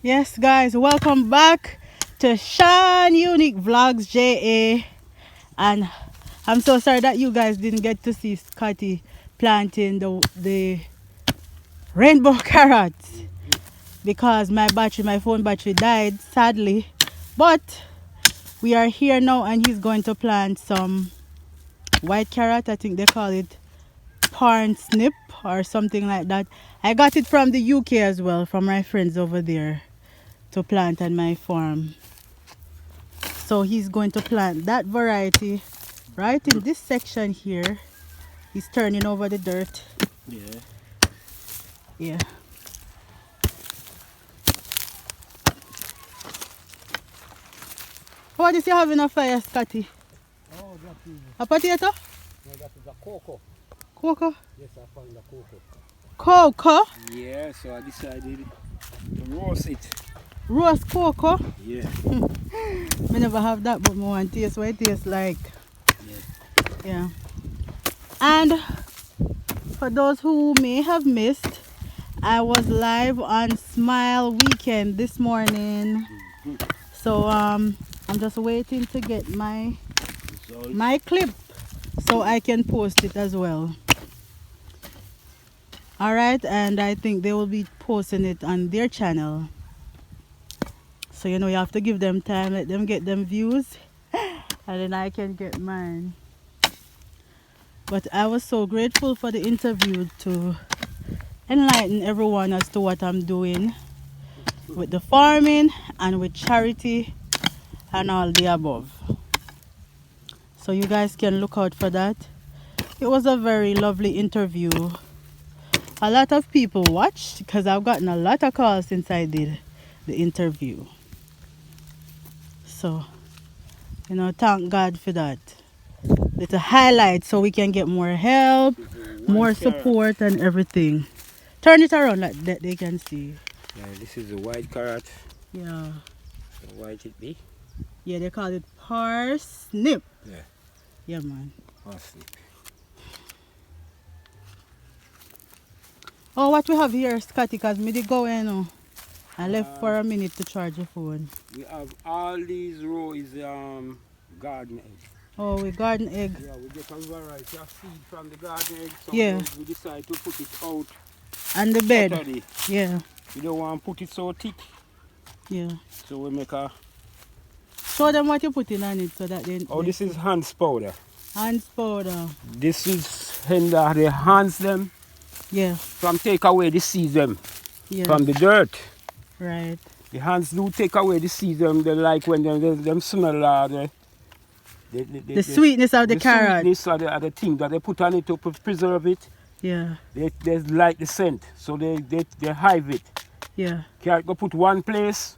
Yes, guys, welcome back to Shan Unique Vlogs JA. And I'm so sorry that you guys didn't get to see Scotty planting the rainbow carrots because my phone battery died sadly. But we are here now and he's going to plant some white carrot. I think they call it parsnip or something like that. I got it from the UK as well, from my friends over there to plant on my farm. So he's going to plant that variety right in this section here. He's turning over the dirt. Yeah. Yeah. What is you having a fire, Scotty? Oh, that is, A potato? no, that is a cocoa. Cocoa? Yes, I found a cocoa. Cocoa? Yeah, so I decided to roast it. Roast cocoa? Yeah. I never have that, but I want to taste what it tastes like. Yeah. Yeah. And for those who may have missed, I was live on Smile Weekend this morning. So I'm just waiting to get my clip so I can post it as well. Alright, and I think they will be posting it on their channel. So you know you have to give them time, let them get them views, and then I can get mine. But I was so grateful for the interview to enlighten everyone as to what I'm doing with the farming and with charity and all the above. So you guys can look out for that. It was a very lovely interview. A lot of people watched because I've gotten a lot of calls since I did the interview. So, you know, thank God for that. It's a highlight so we can get more help, more support and everything. Turn it around like that they can see. Yeah, this is a white carrot. Yeah. So white it be? Yeah, they call it parsnip. Yeah. Yeah, man. Parsnip. Oh, what we have here, Scotty, because me did go in. I left for a minute to charge the phone. We have all these row is garden egg. Oh, we garden egg. Yeah, we get a variety of seed from the garden egg. So Yeah. we decide to put it out And the bed. Saturday. Yeah. We don't want to put it so thick. Yeah. So we make a... Show them what you put in on it so that they... Oh, this is Hans powder. Hans powder. This is Henda, they hands them Yeah. from take away the seeds them Yeah. from the dirt. Right. The hands do take away the seeds them. They like when them smell The sweetness of the carrot. Sweetness of the thing that they put on it to preserve it. Yeah. They like the scent, so they hive it. Yeah. Carrot go put one place.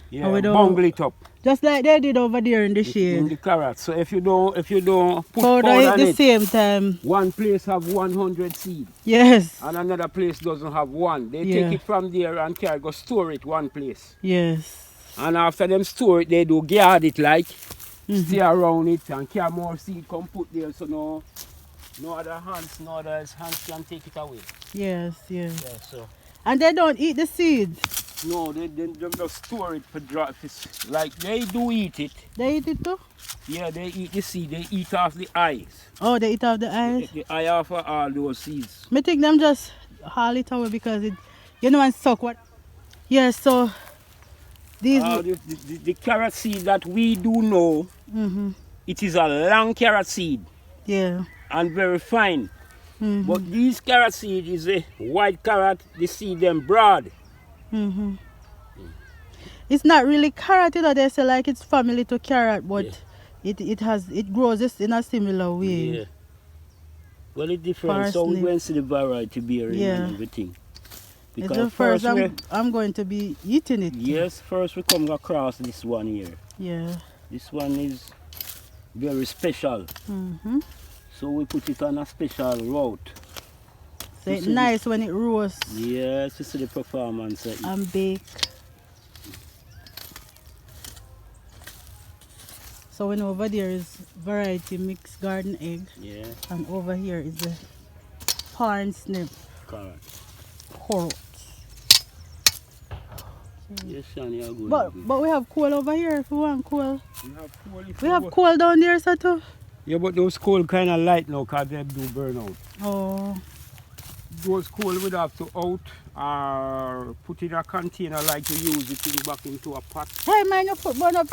Yeah, we don't- bungle it up. Just like they did over there in the In shade. the carrot. So if you don't put Powder powder at on the it, same time. one place have 100 seed. Yes. And another place doesn't have one. They Yeah. take it from there and carry go store it one place. Yes. And after them store it, they do guard it like, stay around it and carry more seed come put there so no other hands can take it away. Yes, yes. Yeah, so And they don't eat the seeds. no, they just store it for dry fish. Like they do eat it. They eat it too? Yeah, they eat the seed. They eat off the eyes. Oh, they eat off the eyes? The eye off of all those seeds. Me think them just haul it away because it, you know, and suck what. Yeah, so these. The carrot seed that we do know, it is a long carrot seed Yeah. and very fine. But these carrot seed is a white carrot, the seed them broad. It's not really carrot, you know. They say like it's family to carrot, but it grows just in a similar way. Yeah. Well, it's different. So we Parsnip. go and see the variety bearing Yeah. and everything. It's the first I'm going to be eating it. Yes, first we come across this one here. Yeah. This one is very special. So we put it on a special route. So it's nice when it roasts Yes, you see the performance. and bake. So when over there is variety mixed garden egg, Yeah, and over here is the parsnip correct. carrot. Yes, Shan, you're good. But we have coal over here if we want coal. We have coal. We have coal down there, so too. Yeah, but those coal kind of light now because they do burn out. Oh. Those coal would have to out or put in a container like you use it back into a pot. Hey man, you put burn up.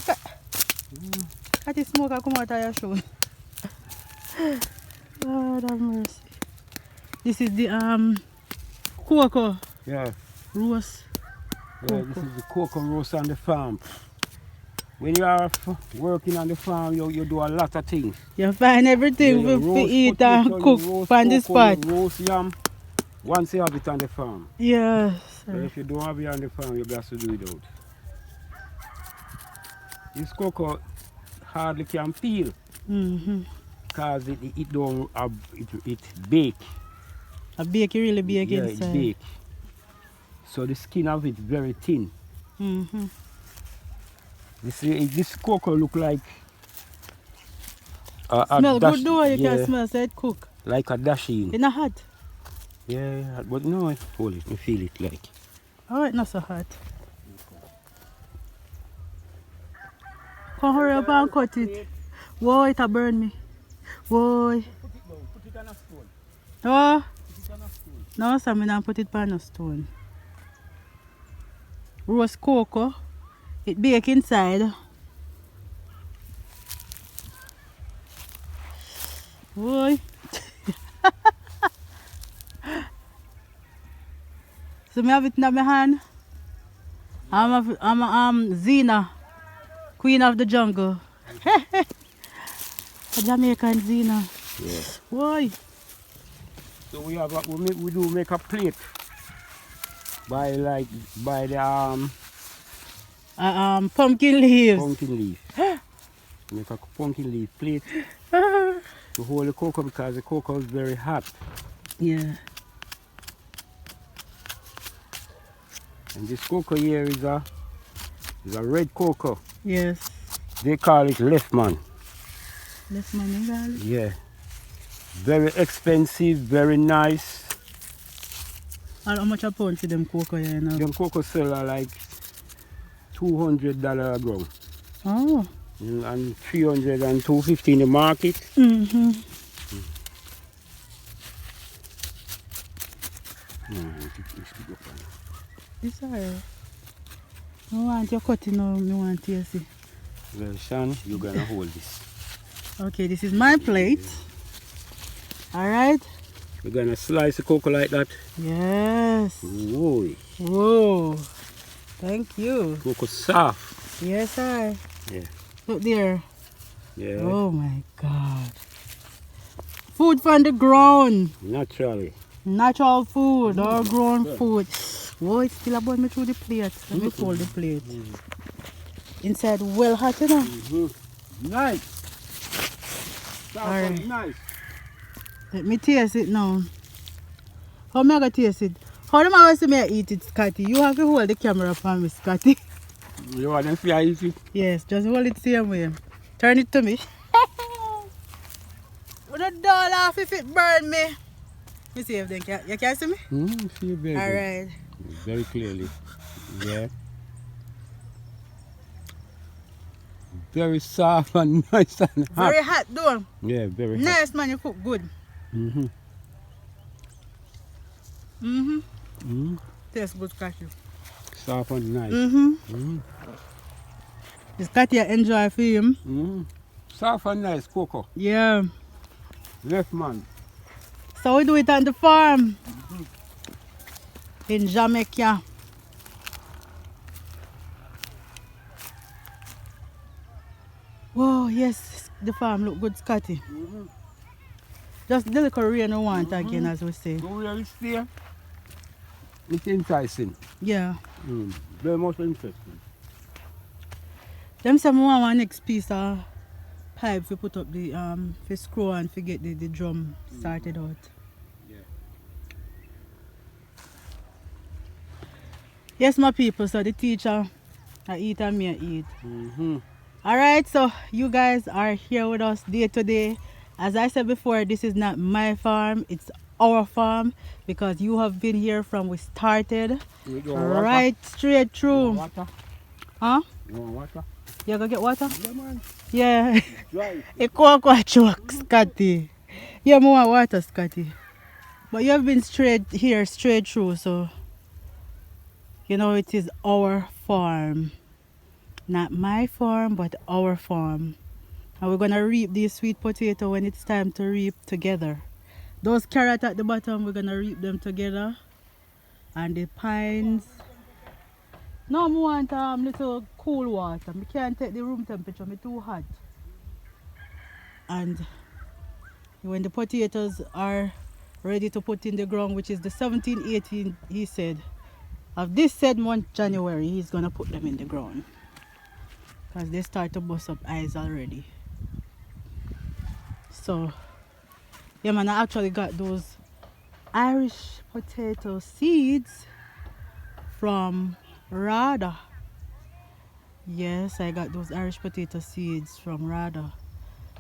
That is smoke come out of your shoe. Lord have mercy. This is the cocoa Yeah. roast. Yeah, this is the cocoa roast on the farm. When you are working on the farm, you do a lot of things. You find everything to eat and cook on the spot. Roast yam, once you have it on the farm. Yes. But if you don't have it on the farm, you have to do it out. This cocoa hardly can peel because it don't have, it bake. A bake, you really bake Yeah, inside. it bake. So the skin of it very thin. This cocoa look like smell good though, you can smell so it cook. Like a dasheen. It's not hot. Yeah, but no, hold it, you feel it like. Oh, it's not so hot. Come hurry up and cut it. Whoa, it'll burn me. Whoa. Put it on a stone. Oh. Put it on a stone. No, so I don't put it on a stone. Roast cocoa. It bake inside. Boy. So I have it in my hand. I'm Zena, Queen of the Jungle. A Jamaican Zena. Yeah. Boy. So we do make a plate by the pumpkin leaves. pumpkin leaf. Make a pumpkin leaf plate to hold the cocoa because the cocoa is very hot. Yeah. And this cocoa here is a red cocoa. Yes. They call it Leftman. Let's money, darling. Yeah. Very expensive, very nice. How much a pound for them cocoa here now? Them cocoa sell are like $200 a gram. Oh. And 300 and 250 in the market. It's alright. I want you cutting now, I want to see. Well, Shan, you're gonna hold this. Okay, this is my plate. Alright? We're gonna slice the cocoa like that. Yes. Whoa. Whoa. Thank you. Cocoa soft. Yes, sir. Yeah. Look there. Yeah. Oh my God. Food from the ground. Naturally. Natural food or grown food. Whoa, it's still about me through the plate. Let me fold the plate. Inside well hot, you know. Nice. Alright. Nice. Let me taste it now. How am I going to taste it? How am I going to see me eat it, Scotty? You have to hold the camera for me, Scotty. You want to see how you eat it? Yes, just hold it same way. Turn it to me. With a doll off if it burn me. Let me see if they can. You can see me? See very good. Alright. Very clearly. Yeah. Very soft and nice and hot. Very hot though. Yeah, very hot. Nice man, you cook good. Tastes good, Scotty. Soft and nice. Is Scotty enjoy for him? Soft and nice cocoa. Yeah. Left man. So we do it on the farm. In Jamaica. Whoa, yes, the farm look good, Scotty. Just the little rain we want again, as we say. So where it's there, it's enticing. Yeah. Very much interesting. Them say we want one next piece of pipe to put up the for screw and to get the drum started out. Yeah. Yes, my people, so the teacher I eat and me I eat. Alright, so you guys are here with us day to day. As I said before, this is not my farm, it's our farm because you have been here from we started You don't want right straight water? You through. want water? Huh? You want water? You gonna get water? Yeah, man. Yeah. Dry. It quite choke, Scotty. Yeah, more water, Scotty. But you have been straight here, straight through, so you know it is our farm. Not my farm, but our farm. And we're gonna reap these sweet potato when it's time to reap together. Those carrots at the bottom, we're gonna reap them together. And the pines. No, I want little cool water. I can't take the room temperature, me too hot. And when the potatoes are ready to put in the ground, which is the 17, 18, he said, of this said month, January, he's gonna put them in the ground. Because they start to bust up eyes already. So, yeah man, I actually got those Irish potato seeds from Rada. Yes, I got those Irish potato seeds from Rada.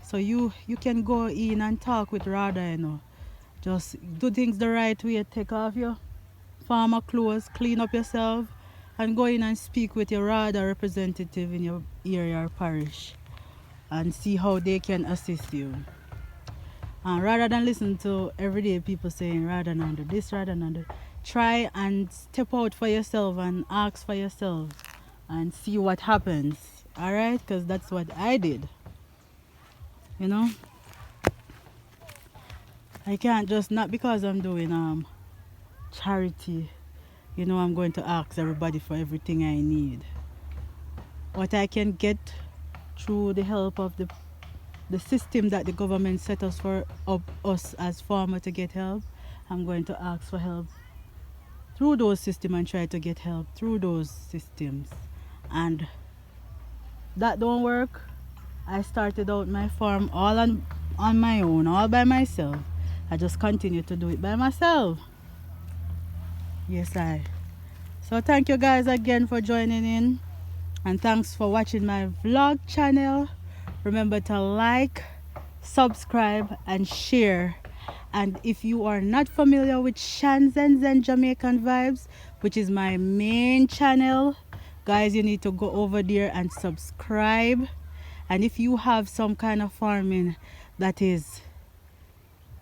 So you can go in and talk with Rada, you know. Just do things the right way, take off your farmer clothes, clean up yourself, and go in and speak with your Rada representative in your area or parish and see how they can assist you. And rather than listen to everyday people saying rather than do this, rather than do, try and step out for yourself and ask for yourself and see what happens. Alright? Because that's what I did. You know? I can't just, not because I'm doing charity, you know, I'm going to ask everybody for everything I need. What I can get through the help of the system that the government set us for us as farmers to get help, I'm going to ask for help through those systems and try to get help through those systems. And that don't work. I started out my farm all on my own, all by myself. I just continue to do it by myself. Yes, I. So thank you guys again for joining in. And thanks for watching my vlog channel. Remember to like, subscribe, and share. And if you are not familiar with Shan Zenzen Jamaican Vibes, which is my main channel, guys, you need to go over there and subscribe. And if you have some kind of farming that is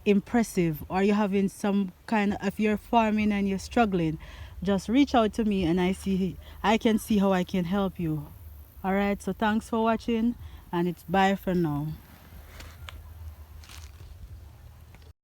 impressive, or you're having some kind of, if you're farming and you're struggling, just reach out to me and I can see how I can help you. All right, so thanks for watching, and it's bye for now.